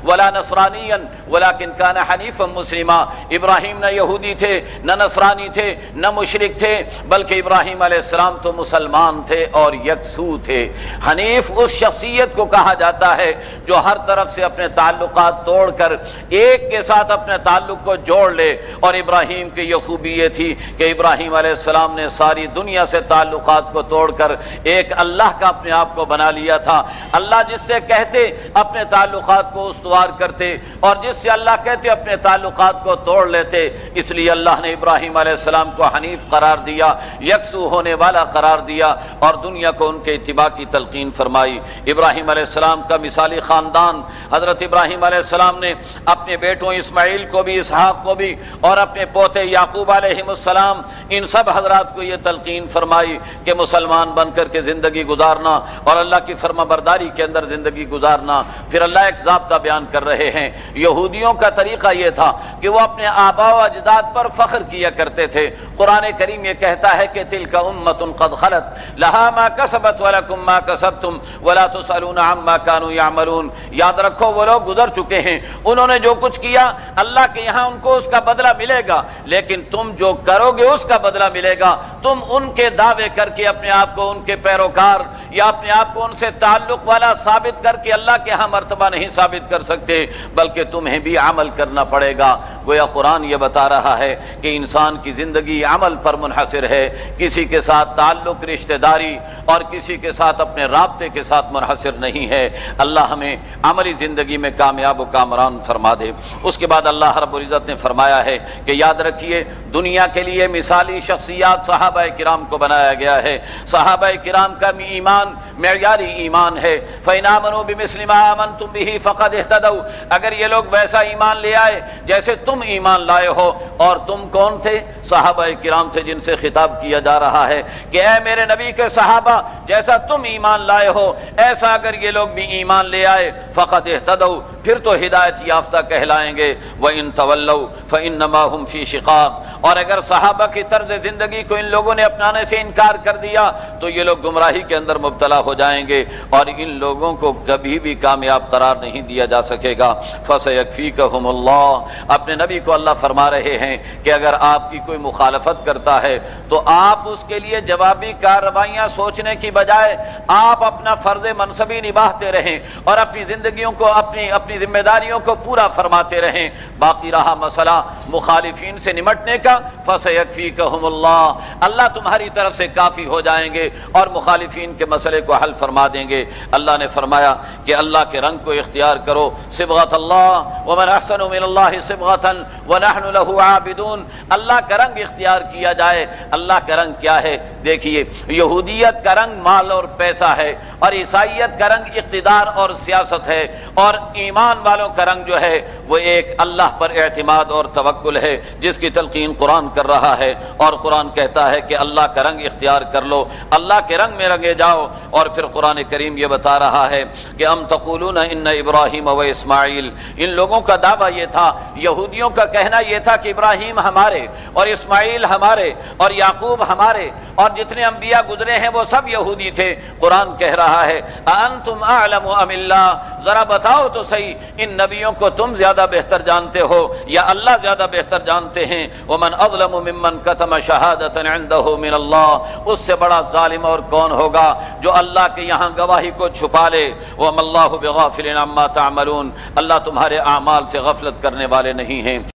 ولا نصرانیا ولکن کان حنیفا مسلما. ابراہیم نہ یہودی تھے، نہ نصرانی تھے، نہ مشرک تھے، بلکہ ابراہیم علیہ السلام تو مسلمان تھے اور یکسو تھے. حنیف اس شخصیت کو کہا جاتا ہے جو ہر طرف سے اپنے تعلقات توڑ کر ایک کے ساتھ اپنے تعلق کو جوڑ لے. اور ابراہیم کی یہ خوبی یہ تھی کہ ابراہیم علیہ السلام نے ساری دنیا سے تعلقات کو توڑ کر ایک اللہ کا اپنے آپ کو بنا لیا تھا. اللہ جس سے کہتے اپنے تعلقات کو استوار کرتے، اور جس سے اللہ کہتے اپنے تعلقات کو توڑ لیتے. اس لیے اللہ نے ابراہیم علیہ السلام کو حنیف قرار دیا، یکسو ہونے والا قرار دیا، اور دنیا کو ان کے اتباع کی تلقین فرمائی. ابراہیم علیہ السلام کا مثالی خاندان حضرت ابراہیم علیہ السلام نے اپنے بیٹوں اسماعیل کو بھی، اسحاق کو بھی، اور اپنے پوتے یعقوب علیہ السلام، ان سب حضرات کو یہ تلقین فرمائی کہ مسلمان بن کر کے زندگی گزارنا اور اللہ کی فرما برداری کے اندر زندگی گزارنا. پھر اللہ ایک ضابطہ بیان کر رہے ہیں. یہودیوں کا طریقہ یہ تھا کہ وہ اپنے آباء و اجداد پر فخر کیا کرتے تھے. قرآن کریم یہ کہتا ہے کہ تلک امۃ قد خلت لہا ما کسبت ولکم ما کسبتم ولا تسألون عما كانوا يعملون. یاد رکھو وہ لوگ گزر چکے ہیں، انہوں نے جو کچھ کیا اللہ کے یہاں ان کو اس کا بدلہ ملے گا، لیکن تم جو کرو گے اس کا بدلہ ملے گا. تم ان کے دعوے کر کے اپنے آپ کو ان کے پیروکار یا اپنے آپ کو ان سے تعلق والا ثابت کر کے اللہ کے ہاں مرتبہ نہیں ثابت کر سکتے، بلکہ تمہیں بھی عمل کرنا پڑے گا. گویا قرآن یہ بتا رہا ہے کہ انسان کی زندگی عمل پر منحصر ہے، کسی کے ساتھ تعلق، رشتہ داری اور کسی کے ساتھ اپنے رابطے کے ساتھ منحصر نہیں ہے. اللہ ہمیں عملی زندگی میں کامیاب و کامران فرما دے. اس کے بعد اللہ رب العزت نے فرمایا ہے کہ یاد رکھیے دنیا کے لیے مثالی شخصیات صحابہ کرام کو بنایا گیا ہے. صحابہ کرام کا ایمان معیاری ایمان ہے. فَإِنْ آمَنُوا بِمِثْلِ مَا آمَنْتُمْ بِهِ فَقَدِ اهْتَدَوْا. اگر یہ لوگ ویسا ایمان لے آئے جیسے تم ایمان لائے ہو. اور تم کون تھے؟ صحابہ کرام تھے جن سے خطاب کیا جا رہا ہے کہ اے میرے نبی کے صحابہ، جیسا تم ایمان لائے ہو ایسا اگر یہ لوگ بھی ایمان لے آئے فقد اہتدوا، پھر تو ہدایت یافتہ کہلائیں گے. وَإِن تَوَلَّوْا فَإِنَّمَا هُمْ فِي شِقَاقٍ. اور اگر صحابہ کی طرز زندگی کو ان لوگوں نے اپنانے سے انکار کر دیا تو یہ لوگ گمراہی کے اندر مبتلا ہو جائیں گے، اور ان لوگوں کو کبھی بھی کامیاب قرار نہیں دیا جا سکے گا. فَسَيَكْفِيكَهُمُ اللَّهُ. اپنے نبی کو اللہ فرما رہے ہیں کہ اگر آپ کی کوئی مخالفت کرتا ہے تو آپ اس کے لیے جوابی کارروائیاں سوچنے کی بجائے آپ اپنا فرض منصبی نبھاتے رہیں اور اپنی زندگیوں کو اپنی ذمہ داریوں کو پورا فرماتے رہیں. باقی رہا مسئلہ مخالفین سے نمٹنے کا، فَسَيَكْفِيكَهُمُ اللَّهُ. اللہ تمہاری طرف سے کافی ہو جائیں گے اور مخالفین کے مسئلے کو حل فرما دیں گے. اللہ نے فرمایا کہ اللہ کے رنگ کو اختیار کرو. صبغۃ اللہ ومن احسن من اللہ صبغۃ ونحن له عابدون. اللہ کا رنگ اختیار کیا جائے. اللہ کا رنگ کیا ہے؟ دیکھیے، یہودیت کا رنگ مال اور پیسہ ہے، اور عیسائیت کا رنگ اقتدار اور سیاست ہے، اور ایمان ایمان والوں کا رنگ جو ہے وہ ایک اللہ پر اعتماد اور توکل ہے، جس کی تلقین قرآن کر رہا ہے، اور قرآن کہتا ہے کہ اللہ کا رنگ اختیار کر لو، اللہ کے رنگ میں رنگے جاؤ۔ اور پھر قرآن کریم یہ بتا رہا ہے کہ ام تقولون ان ابراہیم و اسماعیل، ان لوگوں کا دعویٰ یہ تھا، یہودیوں کا کہنا یہ تھا کہ ابراہیم ہمارے اور اسماعیل ہمارے اور یعقوب ہمارے اور جتنے انبیاء گزرے ہیں وہ سب یہودی تھے۔ قرآن کہہ رہا ہے اانتم اعلم ام اللہ، ذرا بتاؤ تو صحیح ان نبیوں کو تم زیادہ بہتر جانتے ہو یا اللہ زیادہ بہتر جانتے ہیں؟ ومن اظلم ممن کتم شہادۃ عنده من اللہ، اس سے بڑا ظالم اور کون ہوگا جو اللہ کے یہاں گواہی کو چھپا لے۔ وما اللہ بغافل عما تعملون، اللہ تمہارے اعمال سے غفلت کرنے والے نہیں ہیں۔